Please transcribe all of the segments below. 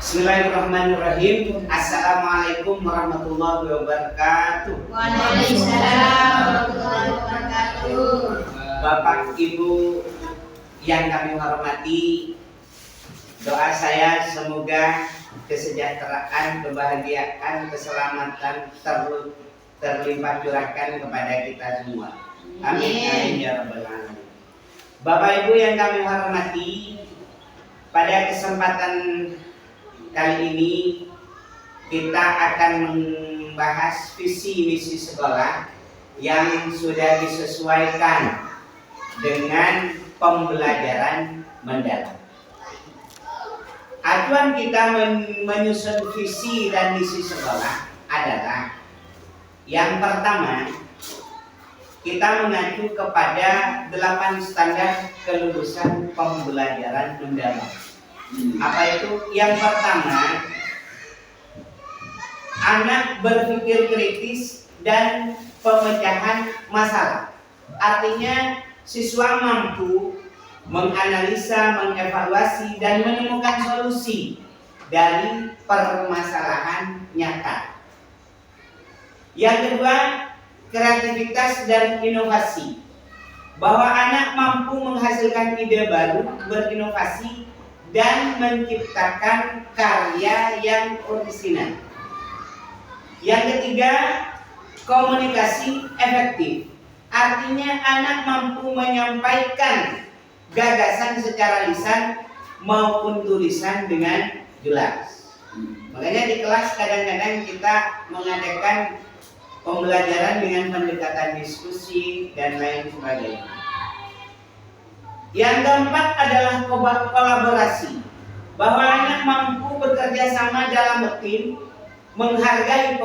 Bismillahirrahmanirrahim. Assalamualaikum warahmatullahi wabarakatuh. Waalaikumsalam warahmatullahi wabarakatuh. Bapak Ibu yang kami hormati, doa saya semoga kesejahteraan, kebahagiaan, keselamatan terlimpah curahkan kepada kita semua. Amin amin ya rabbal alamin. Bapak Ibu yang kami hormati, pada kesempatan kali ini kita akan membahas visi misi sekolah yang sudah disesuaikan dengan pembelajaran mendalam. Acuan kita menyusun visi dan misi sekolah adalah yang pertama, kita mengacu kepada 8 standar kelulusan pembelajaran mendalam. Apa itu? Yang pertama, anak berpikir kritis dan pemecahan masalah. Artinya siswa mampu menganalisa, mengevaluasi, dan menemukan solusi dari permasalahan nyata. Yang kedua, kreativitas dan inovasi. Bahwa anak mampu menghasilkan ide baru, berinovasi, dan menciptakan karya yang orisinal. Yang ketiga, komunikasi efektif. Artinya anak mampu menyampaikan gagasan secara lisan maupun tulisan dengan jelas. Makanya di kelas kadang-kadang kita mengadakan pembelajaran dengan pendekatan diskusi dan lain sebagainya. Yang keempat adalah kolaborasi, bahwa anak mampu bekerja sama dalam tim, menghargai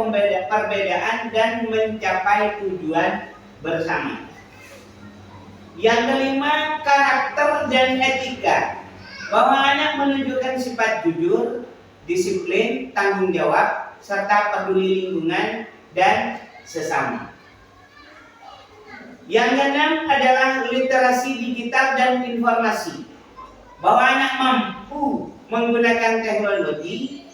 perbedaan dan mencapai tujuan bersama. Yang kelima, karakter dan etika, bahwa anak menunjukkan sifat jujur, disiplin, tanggung jawab, serta peduli lingkungan dan sesama. Yang keenam adalah literasi digital dan informasi, bahwa anak mampu menggunakan teknologi,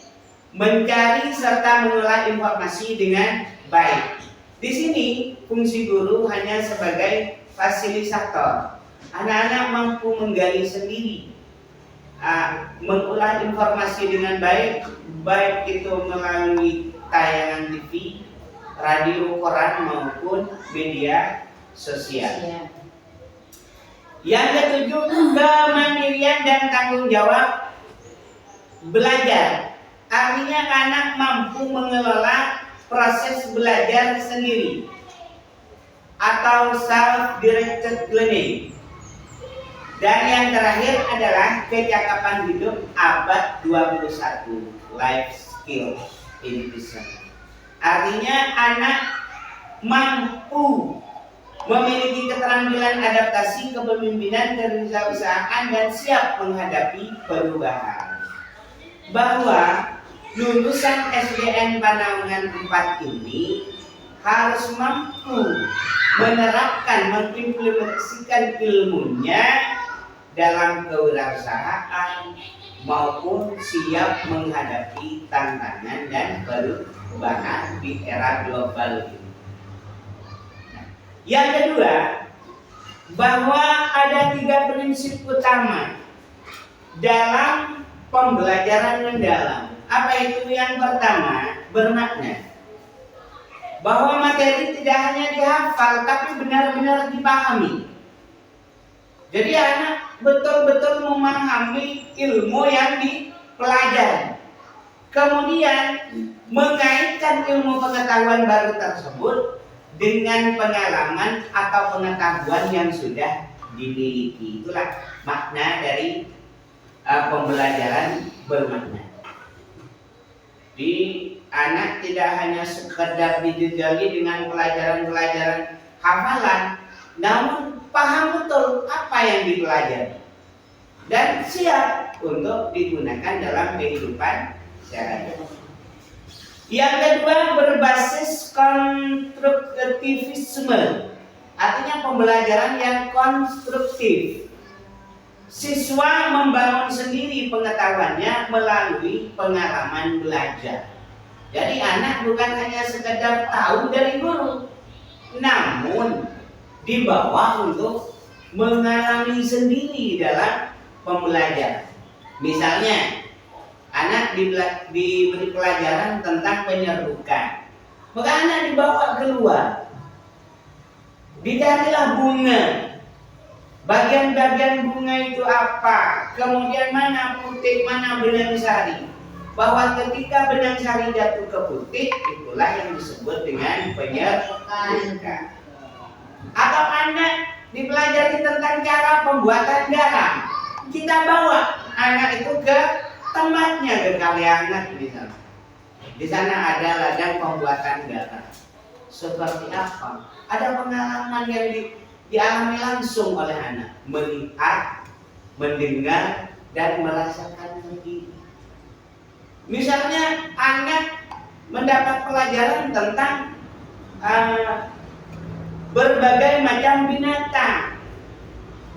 mencari serta mengolah informasi dengan baik. Di sini fungsi guru hanya sebagai fasilitator. Anak-anak mampu menggali sendiri, mengolah informasi dengan baik, baik itu melalui tayangan TV, radio, koran maupun media sosial. Yang ketujuh, kemandirian dan tanggung jawab belajar. Artinya anak mampu mengelola proses belajar sendiri atau self-directed learning. Dan yang terakhir adalah kecakapan hidup abad 21, life skill education. Artinya anak mampu memiliki keterampilan adaptasi, kepemimpinan, kewirausahaan, dan siap menghadapi perubahan. Bahwa lulusan SDN Panaungan 4 ini harus mampu menerapkan, mengimplementasikan ilmunya dalam kewirausahaan maupun siap menghadapi tantangan dan perubahan di era global ini. Yang kedua, bahwa ada 3 prinsip utama dalam pembelajaran mendalam. Apa itu? Yang pertama, bermakna. Bahwa materi tidak hanya dihafal, tapi benar-benar dipahami. Jadi anak betul-betul memahami ilmu yang dipelajari. Kemudian mengaitkan ilmu pengetahuan baru tersebut dengan pengalaman atau pengetahuan yang sudah dimiliki. Itulah makna dari pembelajaran bermakna. Di anak tidak hanya sekedar dijejali dengan pelajaran-pelajaran hafalan, namun paham betul apa yang dipelajari dan siap untuk digunakan dalam kehidupan sehari-hari. Yang kedua, berbasis konstruktivisme, artinya pembelajaran yang konstruktif. siswa membangun sendiri pengetahuannya melalui pengalaman belajar. Jadi anak bukan hanya sekedar tahu dari guru, namun dibawa untuk mengalami sendiri dalam pembelajaran. Misalnya, anak diberi pelajaran tentang penyerbukan, maka anak dibawa keluar, dicarilah bunga. Bagian-bagian bunga itu apa? Kemudian mana putih, mana benang sari. Bahwa ketika benang sari jatuh ke putih, itulah yang disebut dengan penyerbukan. Atau anak dipelajari tentang cara pembuatan garam, kita bawa anak itu ke tempatnya, ke Kaliangat misalnya. Di sana ada ladang pembuatan garam. Seperti apa? Ada pengalaman yang dialami langsung oleh anak, melihat, mendengar, dan merasakan sendiri. Misalnya anak mendapat pelajaran tentang berbagai macam binatang.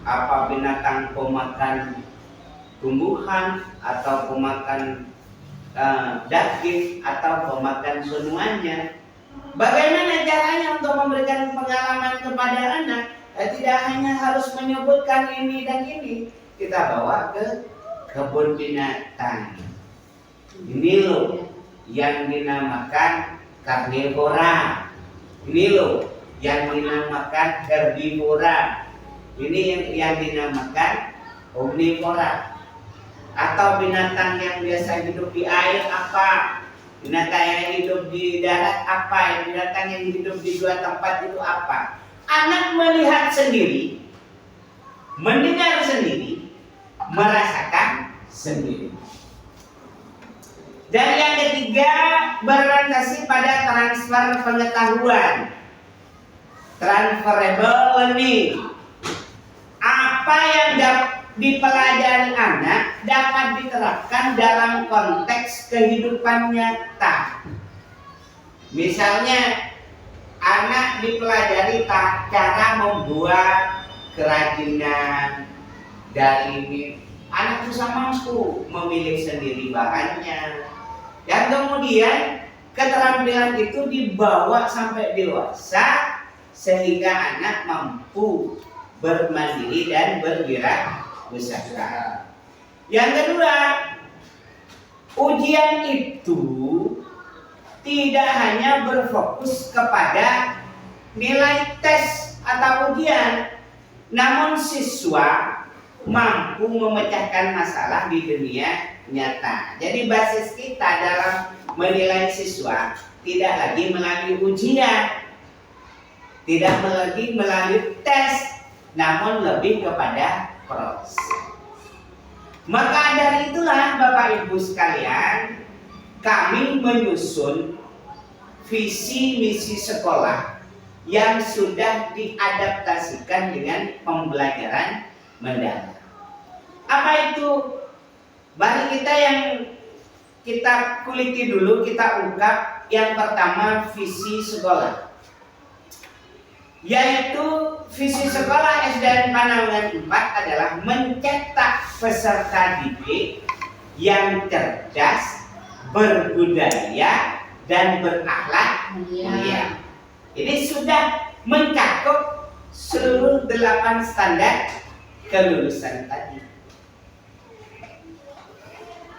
Apa binatang pemakan tumbuhan atau pemakan daging atau pemakan semuanya. Bagaimana caranya untuk memberikan pengalaman kepada anak? Tidak hanya harus menyebutkan ini dan ini, kita bawa ke kebun binatang. Ini loh yang dinamakan karnivora. Ini loh yang dinamakan herbivora. Ini yang dinamakan omnivora. Atau binatang yang biasa hidup di air apa? Binatang yang hidup di darat apa? Binatang yang hidup di dua tempat itu apa? Anak melihat sendiri, mendengar sendiri, merasakan sendiri. Dan yang ketiga, berorientasi pada transfer pengetahuan, transferable learning. Apa yang dipelajari anak dapat diterapkan dalam konteks kehidupan nyata. Misalnya, anak dipelajari cara membuat kerajinan dari ini. Anak bisa mampu memilih sendiri bahannya. Dan kemudian keterampilan itu dibawa sampai dewasa sehingga anak mampu bermandiri dan berwirausaha. Yang kedua, ujian itu tidak hanya berfokus kepada nilai tes atau ujian, namun siswa mampu memecahkan masalah di dunia nyata. Jadi basis kita dalam menilai siswa tidak lagi melalui ujian, tidak lagi melalui tes, namun lebih kepada proses. Maka dari itulah Bapak Ibu sekalian, kami menyusun visi misi sekolah yang sudah diadaptasikan dengan pembelajaran mendalam. Apa itu? Mari kita yang kita kuliti dulu, kita ungkap. Yang pertama, visi sekolah, yaitu visi sekolah SDN Pananganan 4 adalah mencetak peserta didik yang cerdas, berbudaya, dan berakhlak mulia. Ini sudah mencakup seluruh 8 standar kelulusan tadi.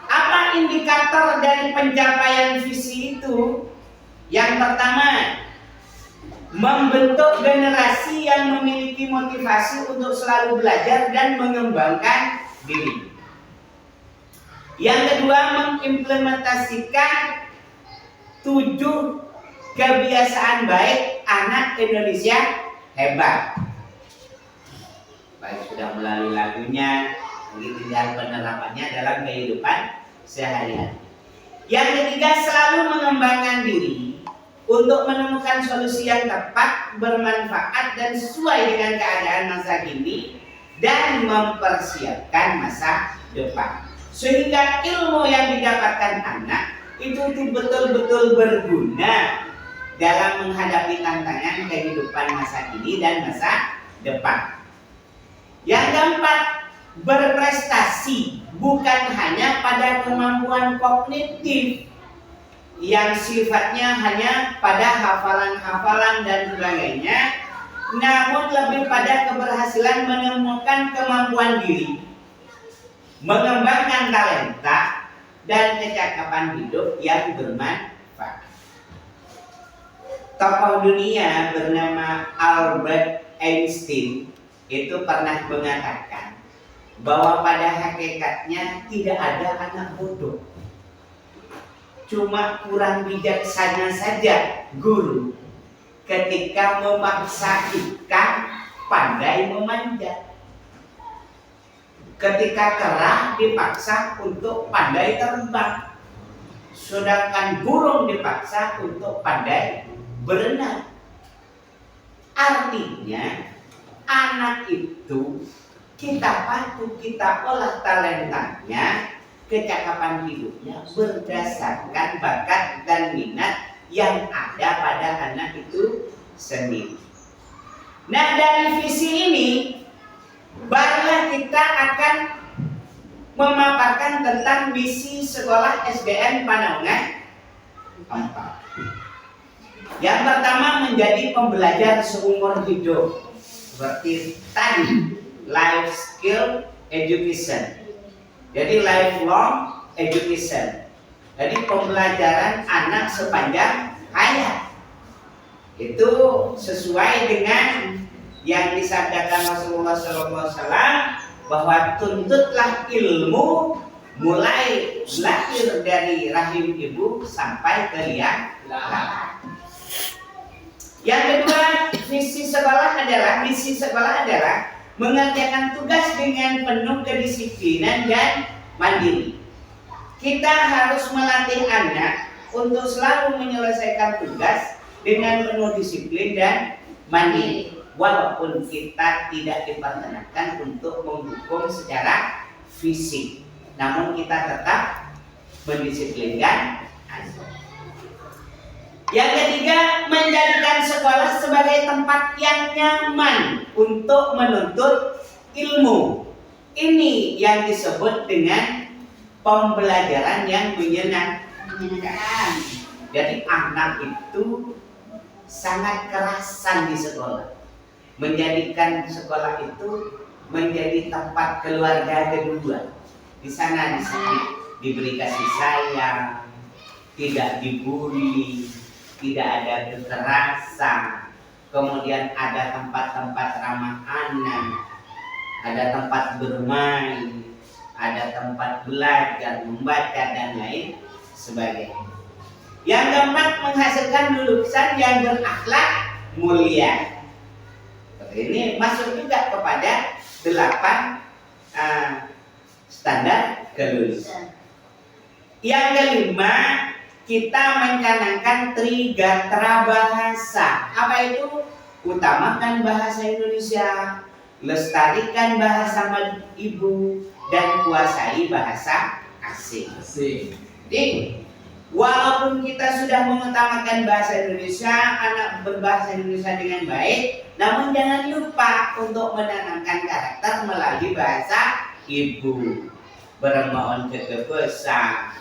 Apa indikator dari pencapaian visi itu? Yang pertama, membentuk generasi yang memiliki motivasi untuk selalu belajar dan mengembangkan diri. Yang kedua, mengimplementasikan 7 kebiasaan baik anak Indonesia hebat. Baik sudah melalui lagunya, ini tinggal penerapannya dalam kehidupan sehari-hari. Yang ketiga, selalu mengembangkan diri untuk menemukan solusi yang tepat, bermanfaat, dan sesuai dengan keadaan masa kini, dan mempersiapkan masa depan. Sehingga ilmu yang didapatkan anak itu betul-betul berguna dalam menghadapi tantangan kehidupan masa kini dan masa depan. Yang keempat, berprestasi bukan hanya pada kemampuan kognitif yang sifatnya hanya pada hafalan-hafalan dan sebagainya, namun lebih pada keberhasilan menemukan kemampuan diri, mengembangkan talenta dan kecakapan hidup yang bermanfaat. Tokoh dunia bernama Albert Einstein itu pernah mengatakan bahwa pada hakikatnya tidak ada anak bodoh, cuma kurang bijaksana saja guru ketika memaksa ikan pandai memanjat, ketika kera dipaksa untuk pandai terbang, sedangkan burung dipaksa untuk pandai berenang. Artinya anak itu kita patuh, kita olah talentanya, kecakapan hidupnya berdasarkan bakat dan minat yang ada pada anak itu sendiri. Nah, dari visi ini barulah kita akan memaparkan tentang misi sekolah SDN Panaungan 4. Yang pertama menjadi pembelajar seumur hidup, seperti tadi, life skill education. Jadi lifelong education. Jadi pembelajaran anak sepanjang hayat. Itu sesuai dengan yang disabdakan Rasulullah SAW bahwa tuntutlah ilmu mulai lahir dari rahim ibu sampai ke liang lahat. Yang kedua, misi sekolah adalah mengerjakan tugas dengan penuh kedisiplinan dan mandiri. Kita harus melatih anak untuk selalu menyelesaikan tugas dengan penuh disiplin dan mandiri, walaupun kita tidak diperkenankan untuk menghukum secara fisik, namun kita tetap mendisiplinkan anak. Yang ketiga, menjadikan sekolah sebagai tempat yang nyaman untuk menuntut ilmu. Ini yang disebut dengan pembelajaran yang menyenangkan. Jadi anak itu sangat kerasan di sekolah, menjadikan sekolah itu menjadi tempat keluarga kedua. Di sana diberi kasih sayang, tidak dibully, tidak ada kekerasan, kemudian ada tempat-tempat ramah anak, ada tempat bermain, ada tempat belajar, membaca dan lain sebagainya. Yang keempat, menghasilkan lulusan yang berakhlak mulia. Ini masuk juga kepada 8 standar kelulusan. Yang kelima, kita mencanangkan Trigatra bahasa. Apa itu? Utamakan bahasa Indonesia, lestarikan bahasa ibu, dan kuasai bahasa asing. Jadi, walaupun kita sudah mengutamakan bahasa Indonesia, anak berbahasa Indonesia dengan baik, namun jangan lupa untuk menanamkan karakter melalui bahasa ibu. Bermaon kekepesa,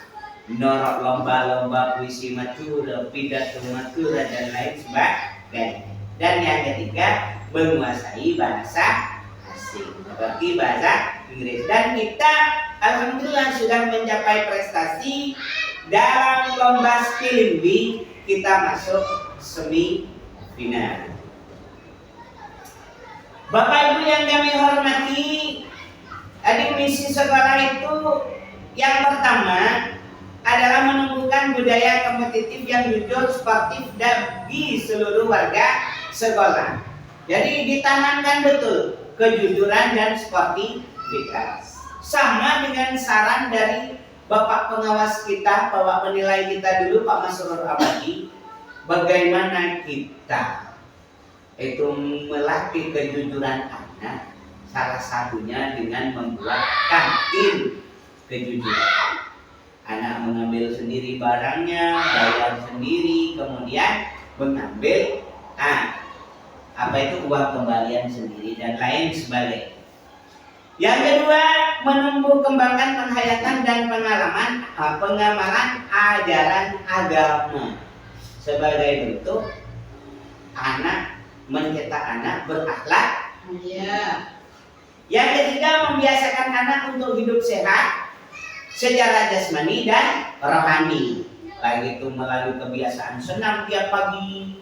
norok lomba-lomba puisi matura, pidato matura dan lain sebagainya. Dan yang ketiga, menguasai bahasa asing seperti bahasa Inggris. Dan kita alhamdulillah sudah mencapai prestasi dalam lomba spelling bee, kita masuk semifinal. Bapak Ibu yang kami hormati, tadi misi sekolah itu yang pertama adalah menumbuhkan budaya kompetitif yang jujur, sportif dan di seluruh warga sekolah. Jadi ditanamkan betul kejujuran dan sportivitas. Sama dengan saran dari Bapak pengawas kita, Bapak penilai kita dulu, Pak Masrur Abadi, bagaimana kita itu melatih kejujuran anak, salah satunya dengan membuat kantin kejujuran. Anak mengambil sendiri barangnya, bayar sendiri, kemudian mengambil uang kembalian sendiri dan lain sebagainya. Yang kedua, menumbuh kembangkan penghayatan dan pengamalan ajaran agama sebagai bentuk mencetak anak berakhlak. Iya. Yang ketiga, membiasakan anak untuk hidup sehat secara jasmani dan rohani, baik itu melalui kebiasaan senam tiap pagi,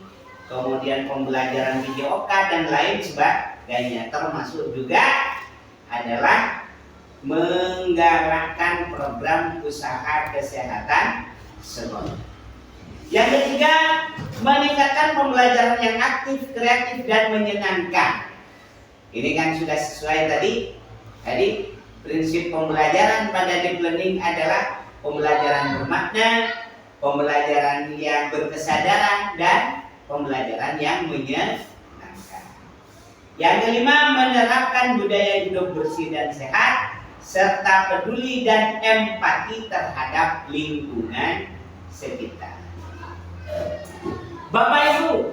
kemudian pembelajaran videoka dan lain sebagainya, termasuk juga adalah menggalakkan program usaha kesehatan sekolah. Yang ketiga, meningkatkan pembelajaran yang aktif, kreatif, dan menyenangkan. Ini kan sudah sesuai tadi prinsip pembelajaran pada deep learning adalah pembelajaran bermakna, pembelajaran yang berkesadaran, dan pembelajaran yang menyenangkan. Yang kelima, menerapkan budaya hidup bersih dan sehat, serta peduli dan empati terhadap lingkungan sekitar. Bapak Ibu,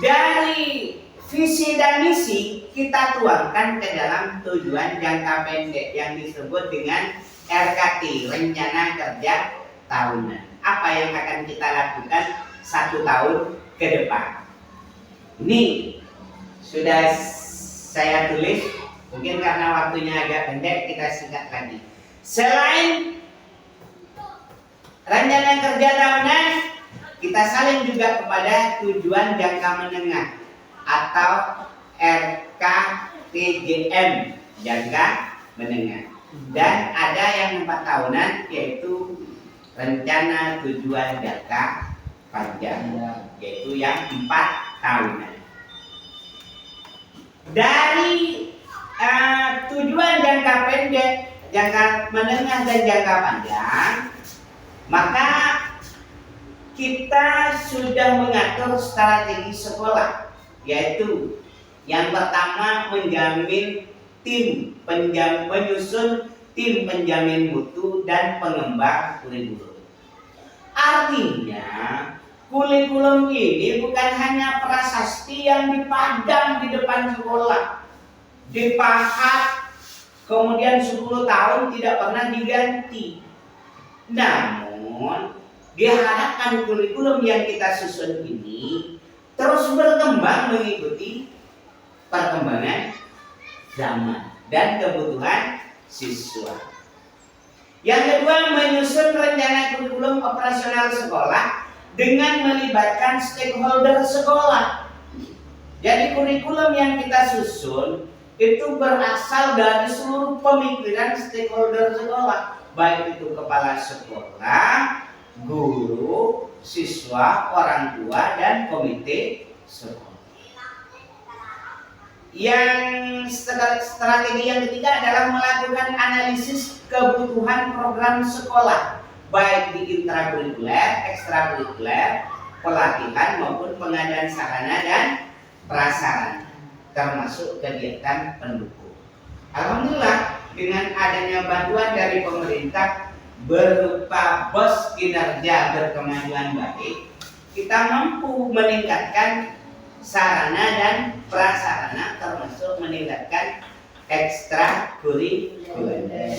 dari visi dan misi kita tuangkan ke dalam tujuan jangka pendek yang disebut dengan RKT, Rencana Kerja Tahunan. Apa yang akan kita lakukan 1 tahun ke depan? Ini sudah saya tulis, mungkin karena waktunya agak pendek kita singkat lagi. Selain rencana kerja tahunan, kita salin juga kepada tujuan jangka menengah atau RKTJM, jangka menengah. Dan ada yang 4 tahunan, yaitu rencana tujuan jangka panjang, yaitu yang 4 tahunan. Dari tujuan jangka pendek, jangka menengah, dan jangka panjang, maka kita sudah mengatur strategi sekolah, yaitu yang pertama menyusun tim penjamin mutu dan pengembang kurikulum. Artinya kurikulum ini bukan hanya prasasti yang dipajang di depan sekolah, dipahat, kemudian 10 tahun tidak pernah diganti. Namun diharapkan kurikulum yang kita susun ini terus berkembang mengikuti perkembangan zaman dan kebutuhan siswa. Yang kedua, menyusun rencana kurikulum operasional sekolah dengan melibatkan stakeholder sekolah. Jadi kurikulum yang kita susun itu berasal dari seluruh pemikiran stakeholder sekolah, baik itu kepala sekolah, guru, siswa, orang tua, dan komite sekolah. Yang strategi yang ketiga adalah melakukan analisis kebutuhan program sekolah, baik di intrakurikuler, ekstrakurikuler, pelatihan maupun pengadaan sarana dan prasarana, termasuk kegiatan pendukung. Alhamdulillah, dengan adanya bantuan dari pemerintah berupa BOS kinerja berkemajuan baik, kita mampu meningkatkan sarana dan prasarana, termasuk meningkatkan ekstrakurikuler.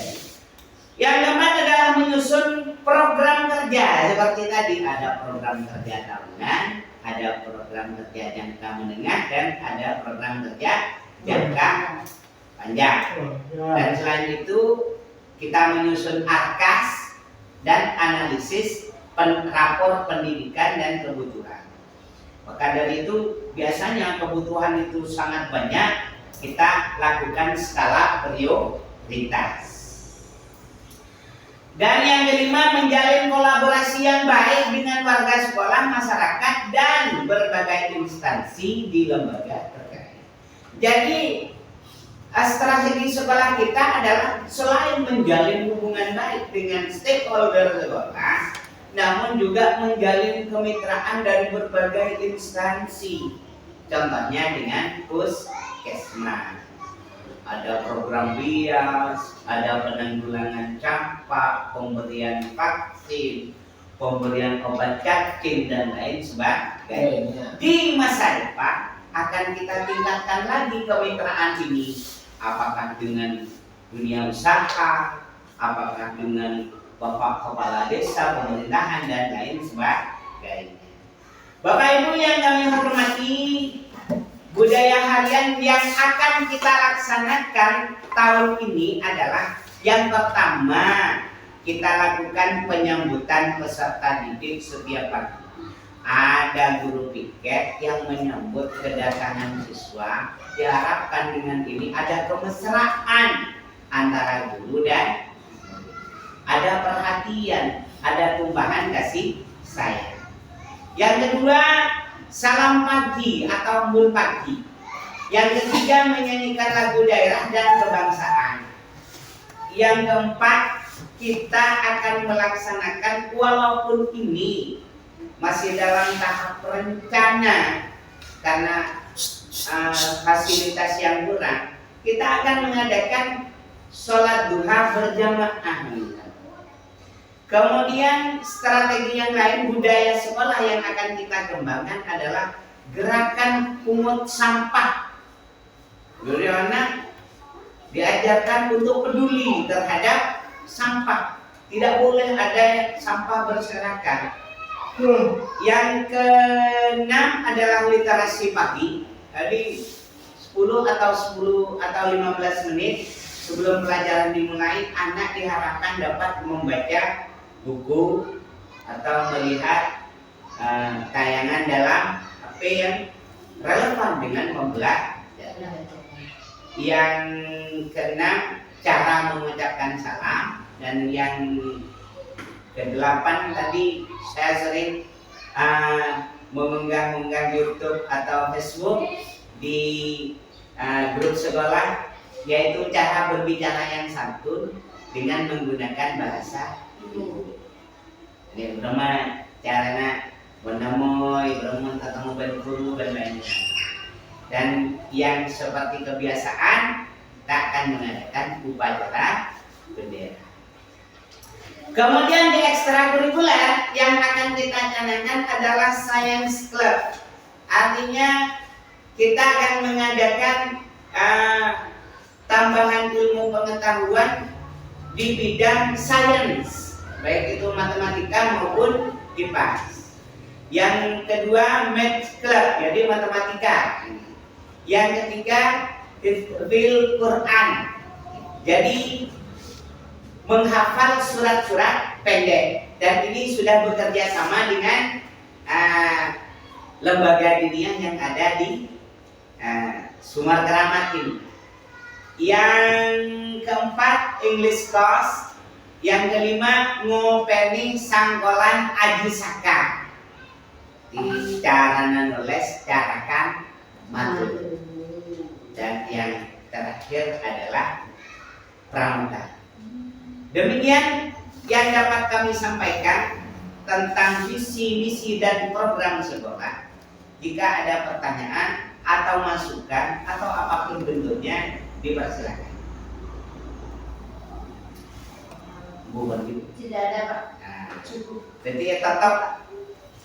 Yang keempat adalah menyusun program kerja seperti tadi, ada program kerja tahunan, ada program kerja jangka menengah, dan ada program kerja jangka panjang. Dan selain itu kita menyusun arkas dan analisis rapor pendidikan dan kebutuhan. Maka dari itu biasanya kebutuhan itu sangat banyak, kita lakukan skala prioritas. Dan yang kelima, menjalin kolaborasi yang baik dengan warga sekolah, masyarakat, dan berbagai instansi di lembaga terkait. Jadi strategi sekolah kita adalah selain menjalin hubungan baik dengan stakeholder sekolah, namun juga menjalin kemitraan dari berbagai instansi. Contohnya dengan puskesmas, ada program BIAS, ada penanggulangan campak, pemberian vaksin, pemberian obat cacing, dan lain sebagainya. Di masa depan akan kita tingkatkan lagi kemitraan ini apakah dengan dunia usaha, apakah dengan bapak kepala desa, pemerintahan dan lain sebagainya. Bapak Ibu yang kami hormati, budaya harian yang akan kita laksanakan tahun ini adalah yang pertama, kita lakukan penyambutan peserta didik setiap pagi. Ada guru piket yang menyambut kedatangan siswa. Diharapkan dengan ini ada kemesraan antara guru dan ada perhatian, ada tumbahan kasih sayang. Yang kedua, salam pagi atau embun pagi. Yang ketiga, menyanyikan lagu daerah dan kebangsaan. Yang keempat, kita akan melaksanakan, walaupun ini masih dalam tahap rencana karena fasilitas yang kurang, kita akan mengadakan sholat duha berjamaah. Kemudian strategi yang lain, budaya sekolah yang akan kita kembangkan adalah gerakan pungut sampah. Guru anak diajarkan untuk peduli terhadap sampah. Tidak boleh ada sampah berserakan. Yang keenam adalah literasi pagi. Jadi 10 atau 15 menit sebelum pelajaran dimulai, anak diharapkan dapat membaca buku atau melihat tayangan dalam HP yang relevan dengan pembelajaran. Yang keenam, cara mengucapkan salam. Dan yang kedelapan, tadi saya sering mengunggah YouTube atau Facebook di grup sekolah, yaitu cara berbicara yang santun dengan menggunakan bahasa ibu. Ini bagaimana caranya menemui, ketemu guru dan lainnya. Dan yang seperti kebiasaan, kita akan mengadakan upacara bendera. Kemudian di ekstrakurikuler yang akan kita canangkan adalah Science Club. Artinya kita akan mengadakan tambahan ilmu pengetahuan di bidang sains, baik itu matematika maupun IPA. Yang kedua, Math Club, jadi matematika. Yang ketiga, Hifdzul Quran, jadi menghafal surat-surat pendek. Dan ini sudah bekerja sama dengan lembaga diniyah yang ada di Sumar Keramat ini. Yang keempat, English course. Yang kelima, ngopeni sangkolan aji saka. Di cara nulis, carakan matur. Dan yang terakhir adalah pramuka. Demikian yang dapat kami sampaikan tentang visi, misi, dan program sekolah. Jika ada pertanyaan atau masukan atau apapun bentuknya, dipersilakan. Bu Berdi. Tidak ada, Pak. Nah, Cukup. jadi tetap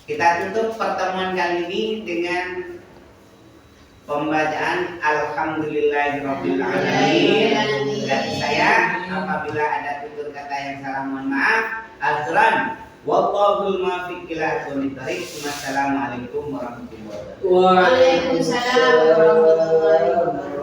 kita tutup pertemuan kali ini dengan pembacaan Alhamdulillahirabbil alamin. Dari saya, apabila ada tutur kata yang salah mohon maaf. Azran wallahul muwaffiq ila aqwamit thoriq. Wassalamualaikum warahmatullahi wabarakatuh. Waalaikumsalam warahmatullahi wabarakatuh.